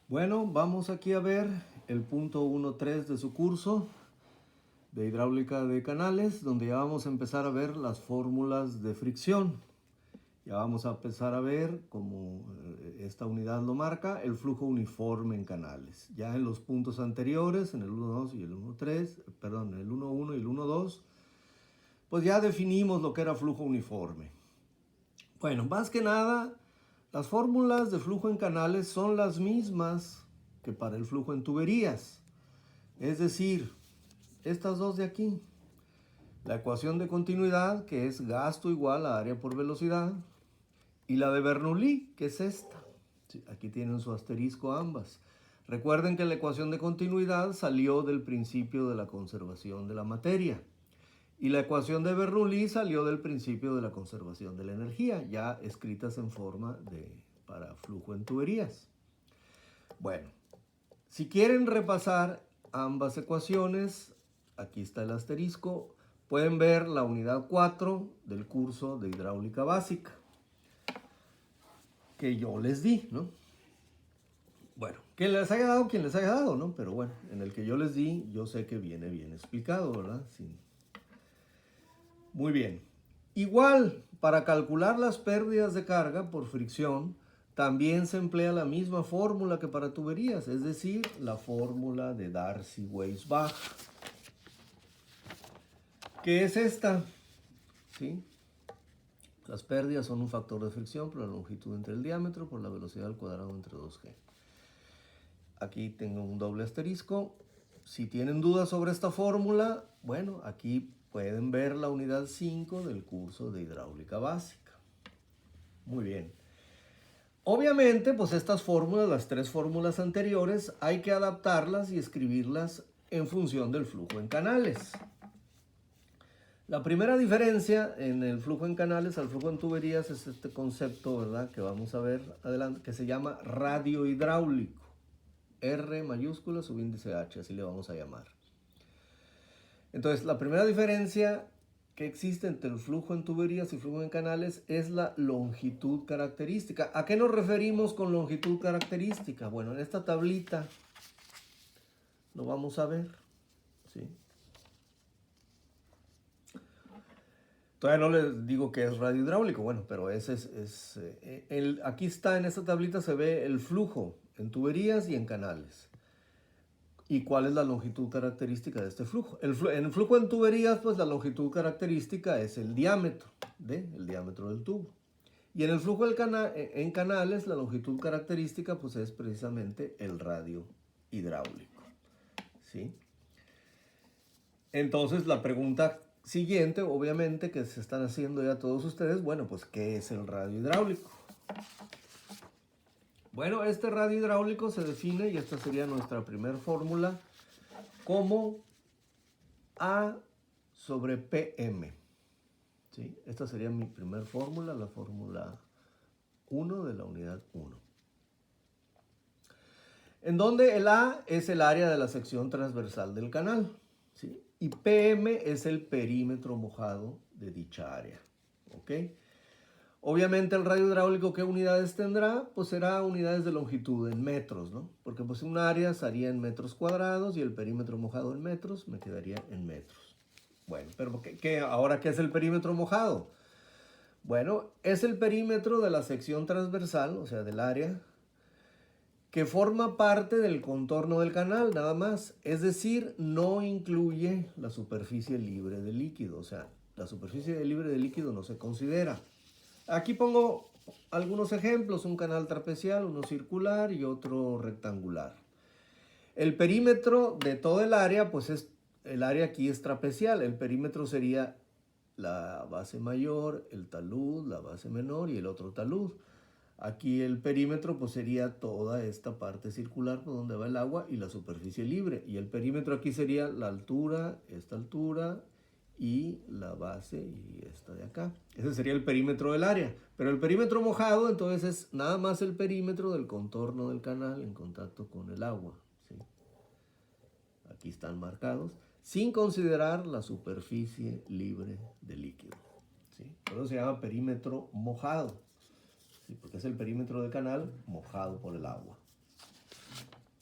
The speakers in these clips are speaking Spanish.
Bueno, vamos aquí a ver el punto 1.3 de su curso de hidráulica de canales, donde ya vamos a empezar a ver las fórmulas de fricción. Ya vamos a empezar a ver, como esta unidad lo marca, el flujo uniforme en canales. Ya en los puntos anteriores, en el 1.2 y el 1.3, perdón, en el 1.1 y el 1.2, pues ya definimos lo que era flujo uniforme. Bueno, más que nada, las fórmulas de flujo en canales son las mismas que para el flujo en tuberías. Es decir, estas dos de aquí. La ecuación de continuidad, que es gasto igual a área por velocidad. Y la de Bernoulli, que es esta. Sí, aquí tienen su asterisco ambas. Recuerden que la ecuación de continuidad salió del principio de la conservación de la materia. Y la ecuación de Bernoulli salió del principio de la conservación de la energía, ya escritas en forma para flujo en tuberías. Bueno, si quieren repasar ambas ecuaciones, aquí está el asterisco, pueden ver la unidad 4 del curso de hidráulica básica que yo les di, ¿no? Bueno, que les haya dado quien les haya dado, ¿no? Pero bueno, en el que yo les di, yo sé que viene bien explicado, ¿verdad? Sí. Muy bien. Igual, para calcular las pérdidas de carga por fricción, también se emplea la misma fórmula que para tuberías, es decir, la fórmula de Darcy-Weisbach. ¿Qué es esta? ¿Sí? Las pérdidas son un factor de fricción por la longitud entre el diámetro por la velocidad al cuadrado entre 2g. Aquí tengo un doble asterisco. Si tienen dudas sobre esta fórmula, bueno, aquí pueden ver la unidad 5 del curso de hidráulica básica. Muy bien. Obviamente, pues estas fórmulas, las tres fórmulas anteriores, hay que adaptarlas y escribirlas en función del flujo en canales. La primera diferencia en el flujo en canales al flujo en tuberías es este concepto, ¿verdad?, que vamos a ver adelante, que se llama radio hidráulico. R mayúscula, subíndice H, así le vamos a llamar. Entonces, la primera diferencia que existe entre el flujo en tuberías y flujo en canales es la longitud característica. ¿A qué nos referimos con longitud característica? Bueno, en esta tablita lo vamos a ver, ¿sí? Todavía no les digo que es radio hidráulico, bueno, pero ese aquí está, en esta tablita se ve el flujo en tuberías y en canales. ¿Y cuál es la longitud característica de este flujo? En el flujo en tuberías, pues la longitud característica es el diámetro, el diámetro del tubo. Y en el flujo en canales, la longitud característica pues es precisamente el radio hidráulico, ¿sí? Entonces la pregunta siguiente, obviamente, que se están haciendo ya todos ustedes, bueno, pues ¿qué es el radio hidráulico? Bueno, este radio hidráulico se define, y esta sería nuestra primera fórmula, como A sobre PM. ¿Sí? Esta sería mi primera fórmula, la fórmula 1 de la unidad 1. En donde el A es el área de la sección transversal del canal, ¿sí? Y PM es el perímetro mojado de dicha área, ¿ok? Obviamente el radio hidráulico, ¿qué unidades tendrá? Pues será unidades de longitud en metros, ¿no? Porque pues un área estaría en metros cuadrados y el perímetro mojado en metros me quedaría en metros. Bueno, pero ahora ¿qué es el perímetro mojado? Bueno, es el perímetro de la sección transversal, o sea, del área, que forma parte del contorno del canal, nada más. Es decir, no incluye la superficie libre de líquido, o sea, la superficie libre de líquido no se considera. Aquí pongo algunos ejemplos, un canal trapezial, uno circular y otro rectangular. El perímetro de todo el área, pues el área aquí es trapezial, el perímetro sería la base mayor, el talud, la base menor y el otro talud. Aquí el perímetro pues sería toda esta parte circular por donde va el agua y la superficie libre. Y el perímetro aquí sería la altura, esta altura y la base y esta de acá. Ese sería el perímetro del área. Pero el perímetro mojado entonces es nada más el perímetro del contorno del canal en contacto con el agua, ¿sí? Aquí están marcados, sin considerar la superficie libre de líquido, ¿sí? Por eso se llama perímetro mojado, ¿sí? Porque es el perímetro del canal mojado por el agua.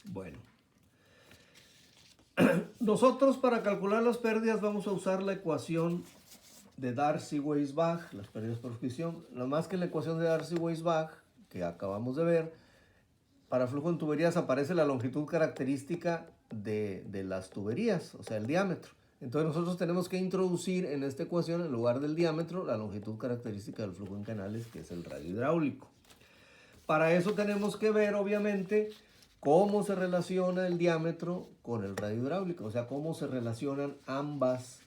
Bueno, nosotros para calcular las pérdidas vamos a usar la ecuación de Darcy-Weisbach, las pérdidas por fricción. Nada más que en la ecuación de Darcy-Weisbach, que acabamos de ver, para flujo en tuberías aparece la longitud característica de las tuberías, o sea, el diámetro. Entonces nosotros tenemos que introducir en esta ecuación, en lugar del diámetro, la longitud característica del flujo en canales, que es el radio hidráulico. Para eso tenemos que ver, obviamente, cómo se relaciona el diámetro con el radio hidráulico, o sea, cómo se relacionan ambas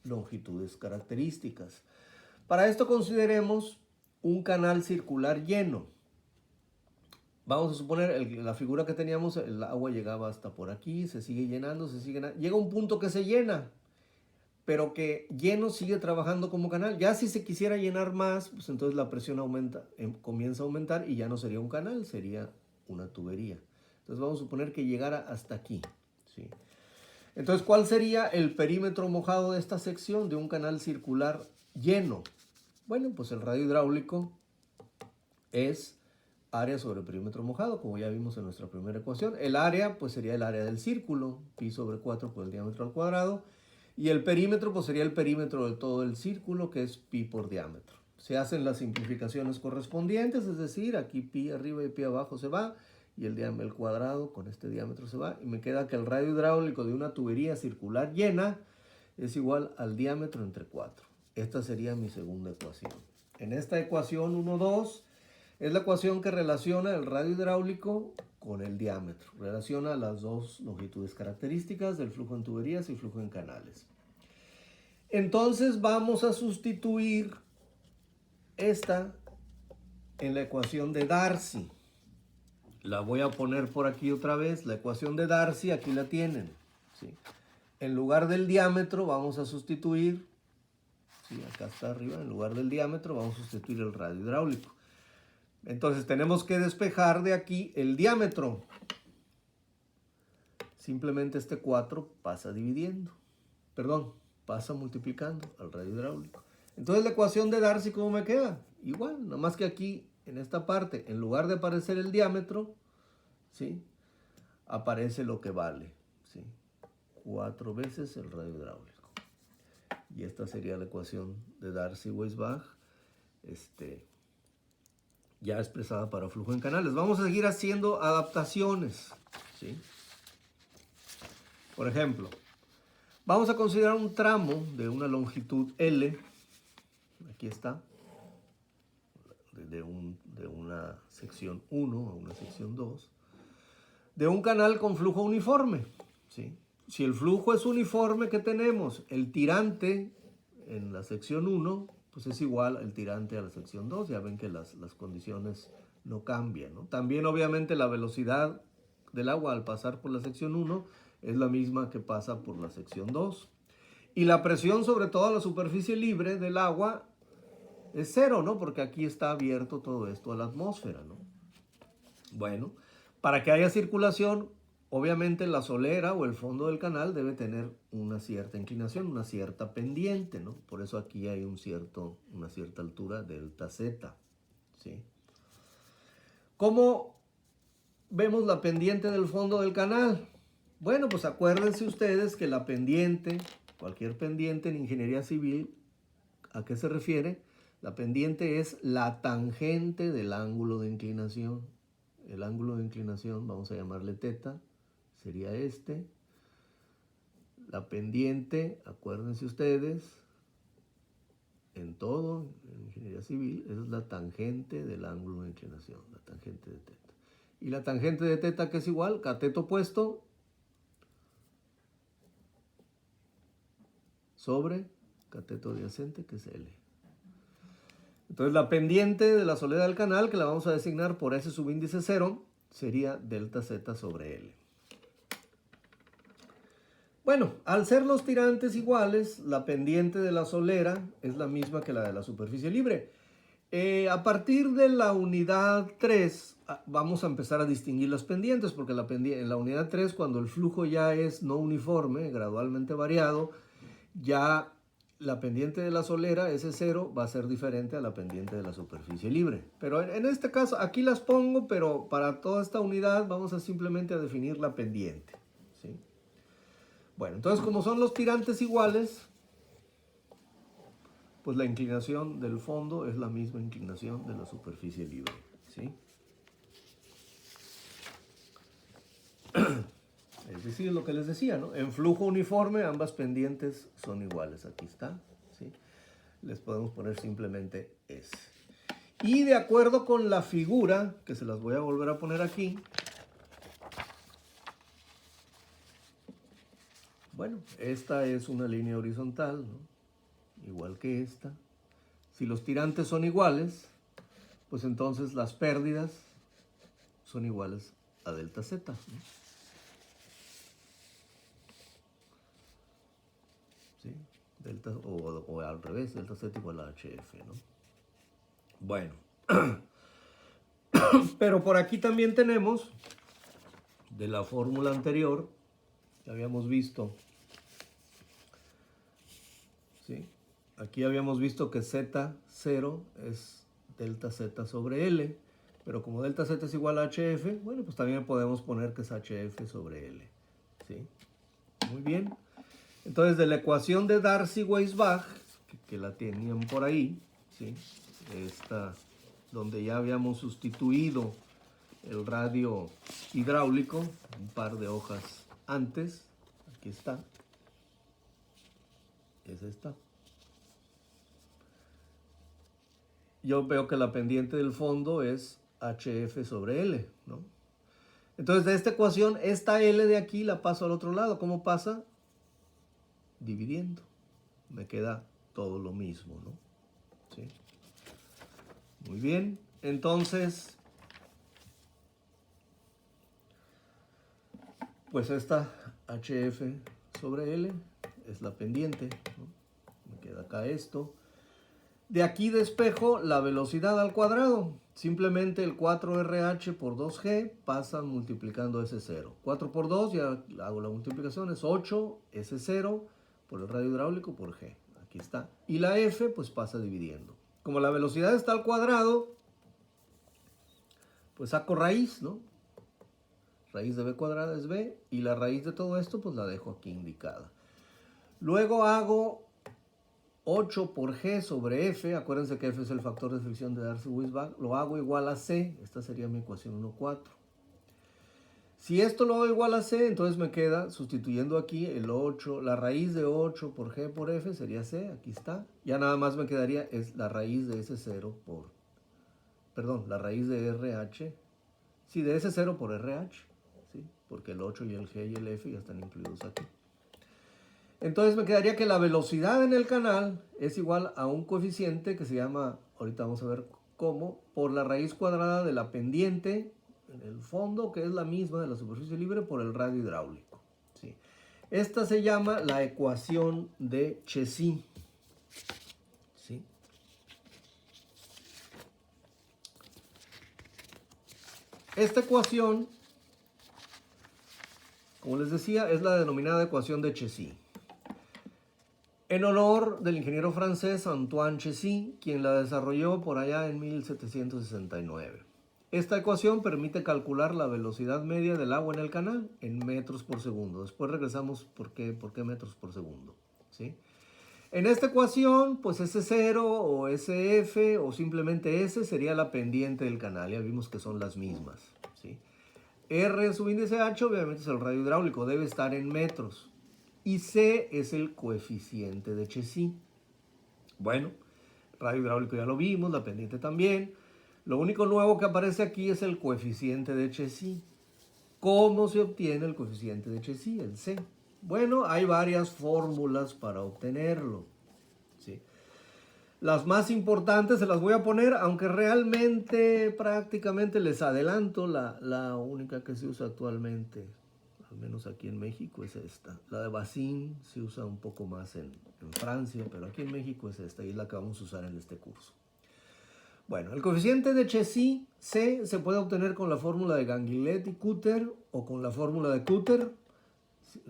longitudes características. Para esto consideremos un canal circular lleno. Vamos a suponer la figura que teníamos, el agua llegaba hasta por aquí, se sigue llenando, llega un punto que se llena, pero que lleno sigue trabajando como canal. Ya si se quisiera llenar más, pues entonces la presión aumenta, comienza a aumentar y ya no sería un canal, sería una tubería. Entonces vamos a suponer que llegara hasta aquí, ¿sí? Entonces, ¿cuál sería el perímetro mojado de esta sección de un canal circular lleno? Bueno, pues el radio hidráulico es área sobre perímetro mojado, como ya vimos en nuestra primera ecuación. El área, pues sería el área del círculo, pi sobre 4 por el diámetro al cuadrado. Y el perímetro, pues sería el perímetro de todo el círculo, que es pi por diámetro. Se hacen las simplificaciones correspondientes, es decir, aquí pi arriba y pi abajo se va, y el cuadrado con este diámetro se va, y me queda que el radio hidráulico de una tubería circular llena es igual al diámetro entre 4. Esta sería mi segunda ecuación. En esta ecuación 1, 2, es la ecuación que relaciona el radio hidráulico con el diámetro. Relaciona las dos longitudes características del flujo en tuberías y flujo en canales. Entonces vamos a sustituir esta en la ecuación de Darcy. La voy a poner por aquí otra vez. La ecuación de Darcy, aquí la tienen, ¿sí? En lugar del diámetro vamos a sustituir, ¿sí? Acá está arriba, en lugar del diámetro vamos a sustituir el radio hidráulico. Entonces tenemos que despejar de aquí el diámetro. Simplemente este 4 pasa dividiendo. Perdón, pasa multiplicando al radio hidráulico. Entonces la ecuación de Darcy, ¿cómo me queda? Igual, nada más que aquí, en esta parte, en lugar de aparecer el diámetro, ¿sí? Aparece lo que vale, ¿sí? 4 veces el radio hidráulico. Y esta sería la ecuación de Darcy-Weisbach, ya expresada para flujo en canales. Vamos a seguir haciendo adaptaciones, ¿sí? Por ejemplo, vamos a considerar un tramo de una longitud L, aquí está, de una sección 1 a una sección 2, de un canal con flujo uniforme, ¿sí? Si el flujo es uniforme, ¿qué tenemos? El tirante en la sección 1, pues es igual al tirante a la sección 2. Ya ven que las condiciones no cambian, ¿no? También obviamente la velocidad del agua al pasar por la sección 1 es la misma que pasa por la sección 2. Y la presión sobre toda la superficie libre del agua es 0, ¿no? Porque aquí está abierto todo esto a la atmósfera, ¿no? Bueno, para que haya circulación, obviamente la solera o el fondo del canal debe tener una cierta inclinación, una cierta pendiente, ¿no? Por eso aquí hay una cierta altura, delta Z, ¿sí? ¿Cómo vemos la pendiente del fondo del canal? Bueno, pues acuérdense ustedes que la pendiente, cualquier pendiente en ingeniería civil, ¿a qué se refiere? La pendiente es la tangente del ángulo de inclinación. El ángulo de inclinación, vamos a llamarle teta, sería este. La pendiente, acuérdense ustedes, en todo, en ingeniería civil, es la tangente del ángulo de inclinación, la tangente de teta. Y la tangente de teta, que es igual, cateto opuesto sobre cateto adyacente, que es L. Entonces la pendiente de la solera del canal, que la vamos a designar por S subíndice 0, sería delta Z sobre L. Bueno, al ser los tirantes iguales, la pendiente de la solera es la misma que la de la superficie libre. A partir de la unidad 3 vamos a empezar a distinguir las pendientes, porque en la unidad 3, cuando el flujo ya es no uniforme, gradualmente variado, ya la pendiente de la solera, S0, va a ser diferente a la pendiente de la superficie libre. Pero en este caso, aquí las pongo, pero para toda esta unidad vamos a simplemente a definir la pendiente, ¿sí? Bueno, entonces como son los tirantes iguales, pues la inclinación del fondo es la misma inclinación de la superficie libre, ¿sí? Es decir, lo que les decía, ¿no? En flujo uniforme ambas pendientes son iguales. Aquí está, ¿sí? Les podemos poner simplemente S. Y de acuerdo con la figura, que se las voy a volver a poner aquí, bueno, esta es una línea horizontal, ¿no? Igual que esta. Si los tirantes son iguales, pues entonces las pérdidas son iguales a delta Z, ¿no? ¿Sí? Delta, o al revés, delta Z igual a HF, ¿no? Bueno, pero por aquí también tenemos, de la fórmula anterior, que habíamos visto, ¿sí? Aquí habíamos visto que Z0 es delta Z sobre L, pero como delta Z es igual a HF, bueno, pues también podemos poner que es HF sobre L, ¿sí? Muy bien. Entonces, de la ecuación de Darcy-Weisbach, que la tenían por ahí, ¿sí? Esta, donde ya habíamos sustituido el radio hidráulico, un par de hojas antes, aquí está, es esta. Yo veo que la pendiente del fondo es HF sobre L, ¿no? Entonces, de esta ecuación, esta L de aquí la paso al otro lado. ¿Cómo pasa? Dividiendo. Me queda todo lo mismo, ¿no? ¿Sí? Muy bien. Entonces, pues esta HF sobre L es la pendiente, ¿no? Me queda acá esto. De aquí despejo la velocidad al cuadrado. Simplemente el 4RH por 2G pasa multiplicando S0. 4 por 2, ya hago la multiplicación, es 8 S0 por el radio hidráulico por G. Aquí está. Y la F pues pasa dividiendo. Como la velocidad está al cuadrado, pues saco raíz, ¿no? Raíz de B cuadrada es B, y la raíz de todo esto pues la dejo aquí indicada. Luego hago 8 por G sobre F, acuérdense que F es el factor de fricción de Darcy-Weisbach, lo hago igual a C, esta sería mi ecuación 1,4. Si esto lo hago igual a C, entonces me queda, sustituyendo aquí el 8, la raíz de 8 por G por F sería C, aquí está. Ya nada más me quedaría es la raíz de S0 por, perdón, la raíz de RH, sí, de S0 por RH, ¿sí? Porque el 8 y el G y el F ya están incluidos aquí. Entonces me quedaría que la velocidad en el canal es igual a un coeficiente que se llama, ahorita vamos a ver cómo, por la raíz cuadrada de la pendiente en el fondo, que es la misma de la superficie libre, por el radio hidráulico, ¿sí? Esta se llama la ecuación de Chezy, ¿sí? Esta ecuación, como les decía, es la denominada ecuación de Chezy, en honor del ingeniero francés Antoine Chezy, quien la desarrolló por allá en 1769. Esta ecuación permite calcular la velocidad media del agua en el canal en metros por segundo. Después regresamos por qué metros por segundo, ¿sí? En esta ecuación, pues S0 o SF o simplemente S sería la pendiente del canal. Ya vimos que son las mismas, ¿sí? R subíndice H obviamente es el radio hidráulico, debe estar en metros. Y C es el coeficiente de Chezy. Bueno, radio hidráulico ya lo vimos, la pendiente también. Lo único nuevo que aparece aquí es el coeficiente de Chezy. ¿Cómo se obtiene el coeficiente de Chezy, el C? Bueno, hay varias fórmulas para obtenerlo, ¿sí? Las más importantes se las voy a poner, aunque realmente prácticamente les adelanto, la única que se usa actualmente, al menos aquí en México, es esta. La de Bazin se usa un poco más en Francia, pero aquí en México es esta y es la que vamos a usar en este curso. Bueno, el coeficiente de Chezy, C, se puede obtener con la fórmula de Ganguillet y Cutter o con la fórmula de Cutter,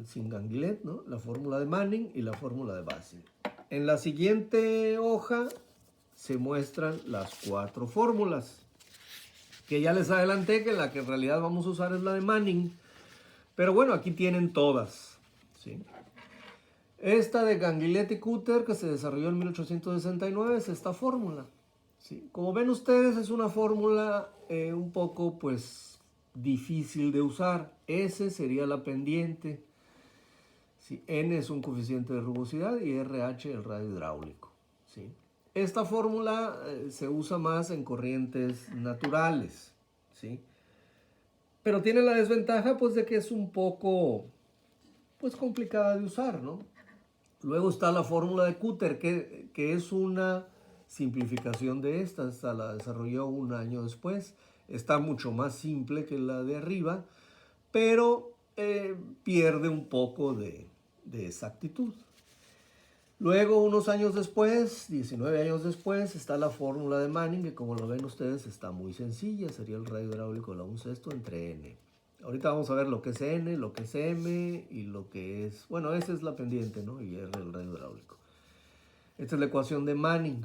sin Ganguillet, ¿no? La fórmula de Manning y la fórmula de Bazin. En la siguiente hoja se muestran las 4 fórmulas, que ya les adelanté que la que en realidad vamos a usar es la de Manning. Pero bueno, aquí tienen todas, ¿sí? Esta de Ganguiletti-Cutter, que se desarrolló en 1869, es esta fórmula, ¿sí? Como ven ustedes, es una fórmula un poco, pues, difícil de usar. S sería la pendiente, ¿sí? N es un coeficiente de rugosidad y RH el radio hidráulico, ¿sí? Esta fórmula se usa más en corrientes naturales, ¿sí? Pero tiene la desventaja, pues, de que es un poco, pues, complicada de usar, ¿no? Luego está la fórmula de Cutter, que es una simplificación de esta. Esta la desarrolló un año después. Está mucho más simple que la de arriba, pero pierde un poco de exactitud. Luego, unos años después, 19 años después, está la fórmula de Manning, que como lo ven ustedes está muy sencilla. Sería el radio hidráulico de la 1/6 entre N. Ahorita vamos a ver lo que es N, lo que es M y lo que es... Bueno, esa es la pendiente, ¿no? Y R el radio hidráulico. Esta es la ecuación de Manning.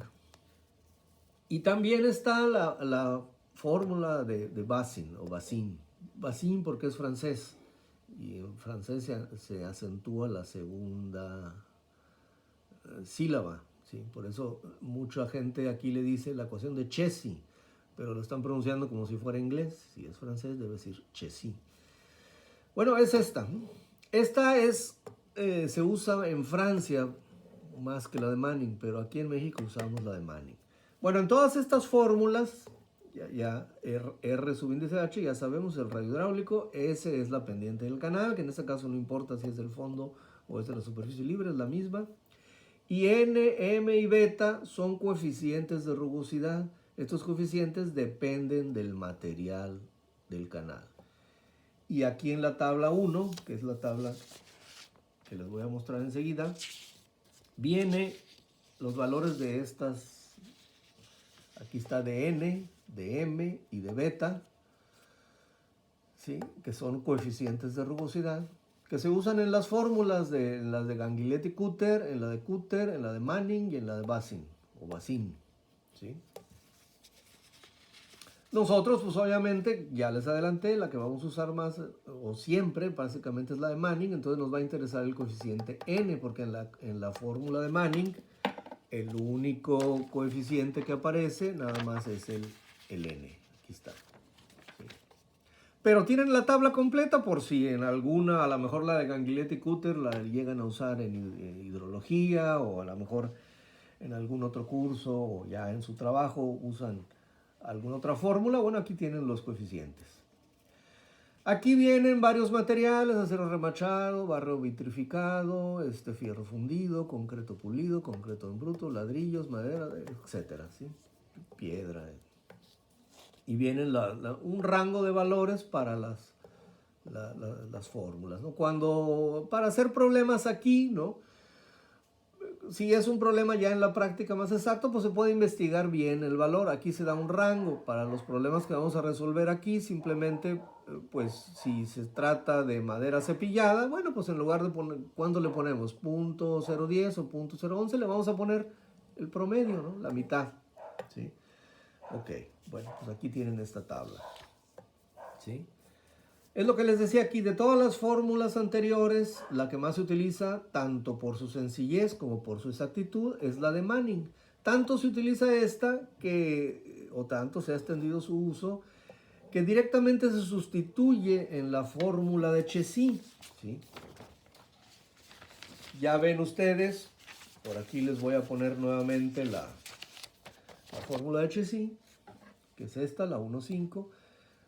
Y también está la fórmula de Bazin o Bazin. Bazin porque es francés. Y en francés se acentúa la segunda sílaba, ¿sí? Por eso mucha gente aquí le dice la ecuación de Chézy, pero lo están pronunciando como si fuera inglés. Si es francés debe decir Chézy. Bueno, es esta. Esta se usa en Francia más que la de Manning, pero aquí en México usamos la de Manning. Bueno, en todas estas fórmulas, R subíndice H, ya sabemos el radio hidráulico, S es la pendiente del canal, que en este caso no importa si es del fondo o es de la superficie libre, es la misma. Y N, M y beta son coeficientes de rugosidad. Estos coeficientes dependen del material del canal. Y aquí en la tabla 1, que es la tabla que les voy a mostrar enseguida, viene los valores de estas. Aquí está de N, de M y de beta, ¿sí? Que son coeficientes de rugosidad, que se usan en las fórmulas en las de Ganguiletti-Cutter, en la de Cutter, en la de Manning y en la de Bazin, o Bazin, ¿sí? Nosotros, pues obviamente, ya les adelanté, la que vamos a usar más o siempre, básicamente es la de Manning, entonces nos va a interesar el coeficiente N, porque en la fórmula de Manning, el único coeficiente que aparece nada más es el N, aquí está. ¿Sí? Pero tienen la tabla completa por si en alguna, a lo mejor la de Ganguiletti-Cutter la llegan a usar en hidrología o a lo mejor en algún otro curso o ya en su trabajo usan alguna otra fórmula. Bueno, aquí tienen los coeficientes. Aquí vienen varios materiales: acero remachado, barro vitrificado, fierro fundido, concreto pulido, concreto en bruto, ladrillos, madera, etcétera, ¿sí? Piedra. Y vienen un rango de valores para las fórmulas, ¿no? Para hacer problemas aquí, ¿no? Si es un problema ya en la práctica más exacto, pues se puede investigar bien el valor. Aquí se da un rango. Para los problemas que vamos a resolver aquí, simplemente, pues si se trata de madera cepillada, bueno, pues en lugar de poner, ¿cuánto le ponemos? .010 o .011, le vamos a poner el promedio, ¿no? La mitad, ¿sí? Ok, bueno, pues aquí tienen esta tabla, ¿sí? Es lo que les decía aquí, de todas las fórmulas anteriores, la que más se utiliza, tanto por su sencillez como por su exactitud, es la de Manning. Tanto se utiliza esta o tanto se ha extendido su uso, que directamente se sustituye en la fórmula de Chézy, ¿sí? Ya ven ustedes, por aquí les voy a poner nuevamente la fórmula de Chézy, que es esta, la 1,5.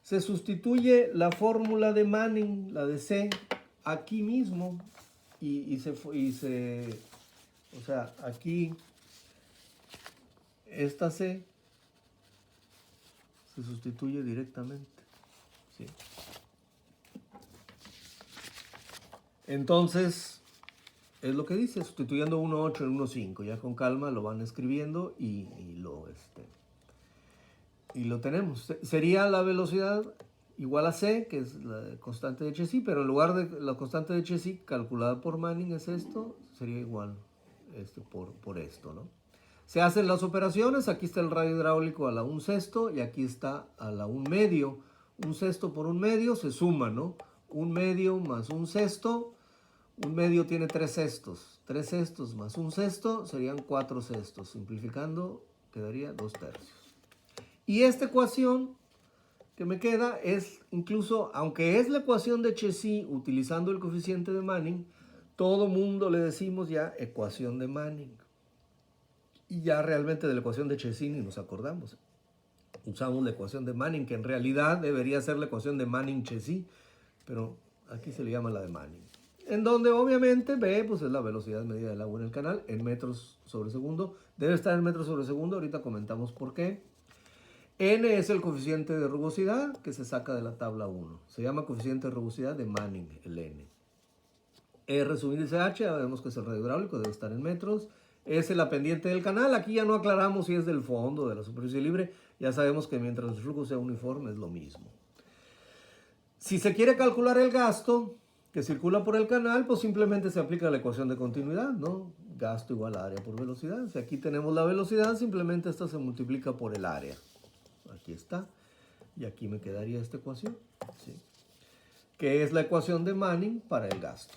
Se sustituye la fórmula de Manning, la de C, aquí mismo, o sea, aquí, esta C se sustituye directamente, ¿sí? Entonces, es lo que dice, sustituyendo 1,8 en 1,5, ya con calma lo van escribiendo y lo tenemos. Sería la velocidad igual a C, que es la constante de Chézy, pero en lugar de la constante de Chézy calculada por Manning es esto, sería igual. por esto, ¿no? Se hacen las operaciones, aquí está el radio hidráulico a la 1/6 y aquí está a la 1/2. 1/6 por 1/2 se suma, ¿no? 1/2 más 1/6. 1/2 tiene 3/6. 3/6 más 1/6 serían 4/6. Simplificando, quedaría 2/3. Y esta ecuación que me queda es, incluso, aunque es la ecuación de Chézy utilizando el coeficiente de Manning, todo mundo le decimos ya ecuación de Manning. Y ya realmente de la ecuación de Chézy ni nos acordamos. Usamos la ecuación de Manning, que en realidad debería ser la ecuación de Manning-Chézy, pero aquí se le llama la de Manning. En donde obviamente B pues es la velocidad medida del agua en el canal en metros sobre segundo. Debe estar en metros sobre segundo, ahorita comentamos por qué. N es el coeficiente de rugosidad que se saca de la tabla 1. Se llama coeficiente de rugosidad de Manning, el N. R su índice H, ya vemos que es el radio hidráulico, debe estar en metros. S la pendiente del canal, aquí ya no aclaramos si es del fondo, de la superficie libre. Ya sabemos que mientras el flujo sea uniforme es lo mismo. Si se quiere calcular el gasto que circula por el canal, pues simplemente se aplica la ecuación de continuidad, ¿no? Gasto igual a área por velocidad. Si aquí tenemos la velocidad, simplemente esta se multiplica por el área. Aquí está. Y aquí me quedaría esta ecuación, ¿sí? Que es la ecuación de Manning para el gasto.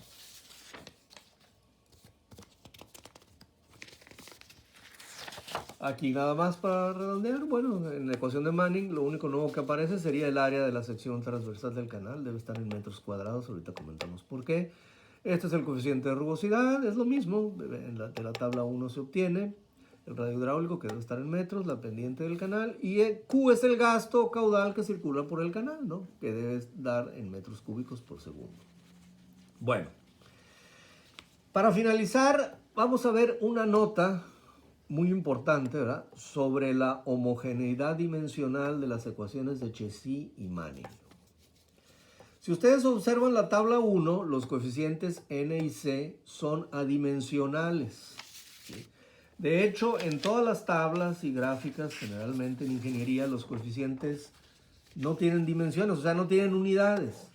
Aquí nada más para redondear, bueno, en la ecuación de Manning lo único nuevo que aparece sería el área de la sección transversal del canal, debe estar en metros cuadrados, ahorita comentamos por qué. Este es el coeficiente de rugosidad, es lo mismo, de la tabla 1 se obtiene el radio hidráulico que debe estar en metros, la pendiente del canal, y Q es el gasto caudal que circula por el canal, ¿no? Que debe dar en metros cúbicos por segundo. Bueno, para finalizar, vamos a ver una nota muy importante, ¿verdad?, sobre la homogeneidad dimensional de las ecuaciones de Chézy y Manning. Si ustedes observan la tabla 1, los coeficientes N y C son adimensionales, ¿sí? De hecho, en todas las tablas y gráficas, generalmente en ingeniería, los coeficientes no tienen dimensiones, o sea, no tienen unidades.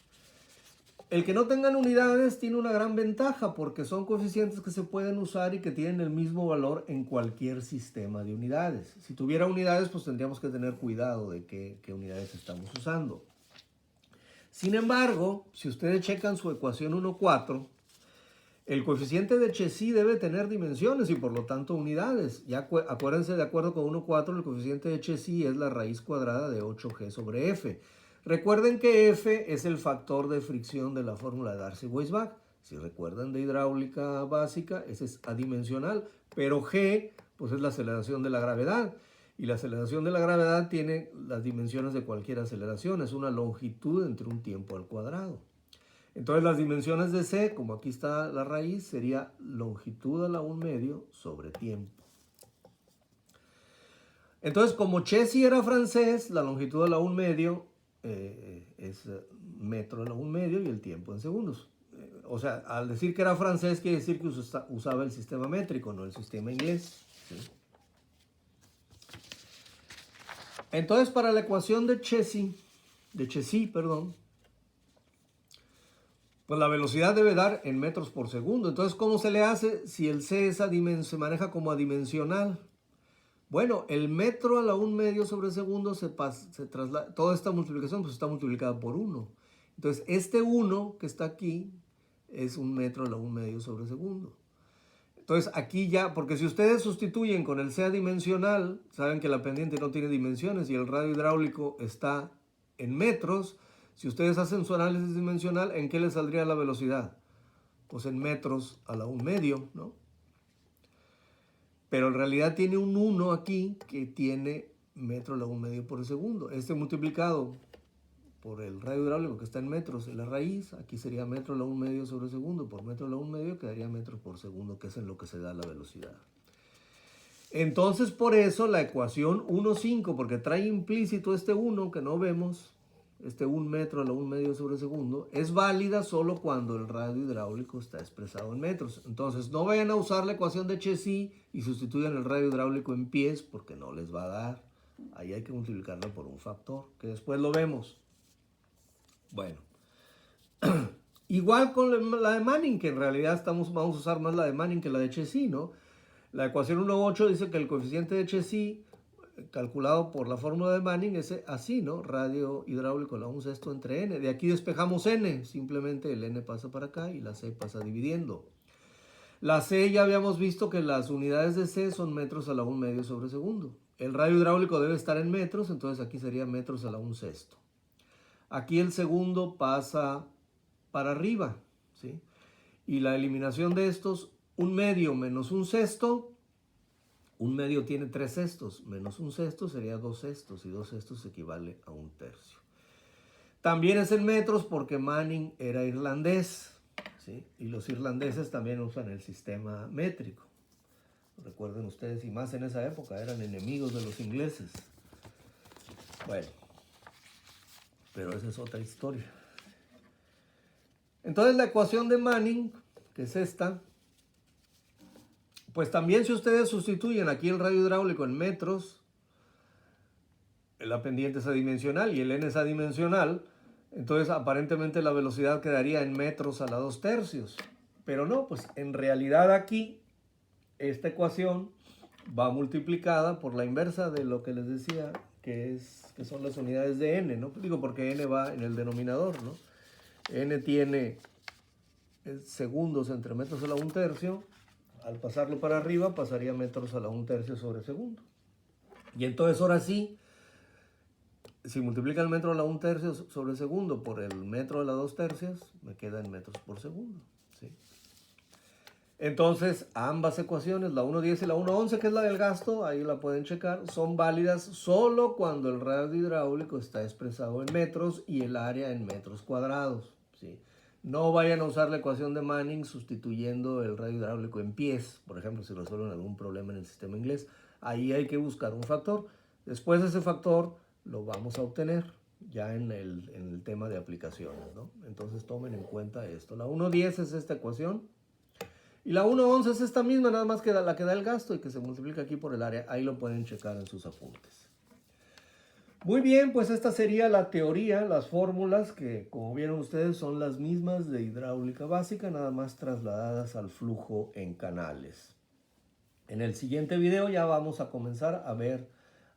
El que no tengan unidades tiene una gran ventaja porque son coeficientes que se pueden usar y que tienen el mismo valor en cualquier sistema de unidades. Si tuviera unidades, pues tendríamos que tener cuidado de qué unidades estamos usando. Sin embargo, si ustedes checan su ecuación 1,4, el coeficiente de Chézy debe tener dimensiones y por lo tanto unidades. Ya acuérdense, de acuerdo con 1,4, el coeficiente de Chézy es la raíz cuadrada de 8G sobre F. Recuerden que F es el factor de fricción de la fórmula de Darcy-Weisbach. Si recuerdan de hidráulica básica, ese es adimensional, pero G pues es la aceleración de la gravedad. Y la aceleración de la gravedad tiene las dimensiones de cualquier aceleración, es una longitud entre un tiempo al cuadrado. Entonces las dimensiones de C, como aquí está la raíz, sería longitud a la 1/2 sobre tiempo. Entonces, como Chézy era francés, la longitud a la 1/2 es metro a la 1/2 y el tiempo en segundos. O sea, al decir que era francés, quiere decir que usaba el sistema métrico, no el sistema inglés, ¿sí? Entonces, para la ecuación de Chézy, pues la velocidad debe dar en metros por segundo. Entonces, ¿cómo se le hace si el C se maneja como adimensional? Bueno, el metro a la 1/2 sobre segundo se traslada, toda esta multiplicación pues está multiplicada por 1. Entonces, este 1 que está aquí es 1 metro a la 1/2 sobre segundo. Entonces, aquí ya, porque si ustedes sustituyen con el C adimensional, saben que la pendiente no tiene dimensiones y el radio hidráulico está en metros. Si ustedes hacen su análisis dimensional, ¿en qué les saldría la velocidad? Pues en metros a la 1/2, ¿no? Pero en realidad tiene un 1 aquí que tiene metro a la 1/2 por segundo. Este multiplicado por el radio hidráulico que está en metros en la raíz, aquí sería metro a la 1/2 sobre segundo por metro a la 1/2 quedaría metros por segundo, que es en lo que se da la velocidad. Entonces, por eso la ecuación 1,5, porque trae implícito este 1 que no vemos, este 1 metro a la 1/2 sobre segundo, es válida solo cuando el radio hidráulico está expresado en metros. Entonces, no vayan a usar la ecuación de Chézy y sustituyan el radio hidráulico en pies porque no les va a dar. Ahí hay que multiplicarlo por un factor, que después lo vemos. Bueno, igual con la de Manning, que en realidad vamos a usar más la de Manning que la de Chézy, ¿no? La ecuación 1.8 dice que el coeficiente de HSI, calculado por la fórmula de Manning, es así, ¿no? Radio hidráulico a la 1/6 entre n. De aquí despejamos n, simplemente el n pasa para acá y la c pasa dividiendo. La c ya habíamos visto que las unidades de c son metros a la 1/2 sobre segundo. El radio hidráulico debe estar en metros, entonces aquí sería metros a la 1/6. Aquí el segundo pasa para arriba, ¿sí? Y la eliminación de estos, 1/2 menos 1/6, 1/2 tiene 3/6, menos 1/6 sería 2/6, y 2/6 equivale a 1/3. También es en metros porque Manning era irlandés, ¿sí? Y los irlandeses también usan el sistema métrico. Recuerden ustedes, y más en esa época, eran enemigos de los ingleses. Bueno, pero esa es otra historia. Entonces la ecuación de Manning, que es esta, pues también si ustedes sustituyen aquí el radio hidráulico en metros, la pendiente es adimensional y el n es adimensional, entonces aparentemente la velocidad quedaría en metros a la 2/3. Pero no, pues en realidad aquí esta ecuación va multiplicada por la inversa de lo que les decía, que son las unidades de n, ¿no? Digo porque n va en el denominador, ¿no? N tiene segundos entre metros a la 1/3. Al pasarlo para arriba pasaría metros a la 1/3 sobre segundo. Y entonces ahora sí, si multiplica el metro a la 1/3 sobre segundo por el metro a la 2/3, me queda en metros por segundo, ¿sí? Entonces, ambas ecuaciones, la 1.10 y la 1.11, que es la del gasto, ahí la pueden checar, son válidas solo cuando el radio hidráulico está expresado en metros y el área en metros cuadrados, ¿sí? No vayan a usar la ecuación de Manning sustituyendo el radio hidráulico en pies, por ejemplo, si resuelven algún problema en el sistema inglés. Ahí hay que buscar un factor. Después de ese factor lo vamos a obtener ya en el tema de aplicaciones, ¿no? Entonces tomen en cuenta esto. La 1.10 es esta ecuación. Y la 1.11 es esta misma, nada más que la que da el gasto y que se multiplica aquí por el área. Ahí lo pueden checar en sus apuntes. Muy bien, pues esta sería la teoría, las fórmulas que, como vieron ustedes, son las mismas de hidráulica básica, nada más trasladadas al flujo en canales. En el siguiente video ya vamos a comenzar a ver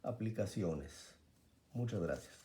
aplicaciones. Muchas gracias.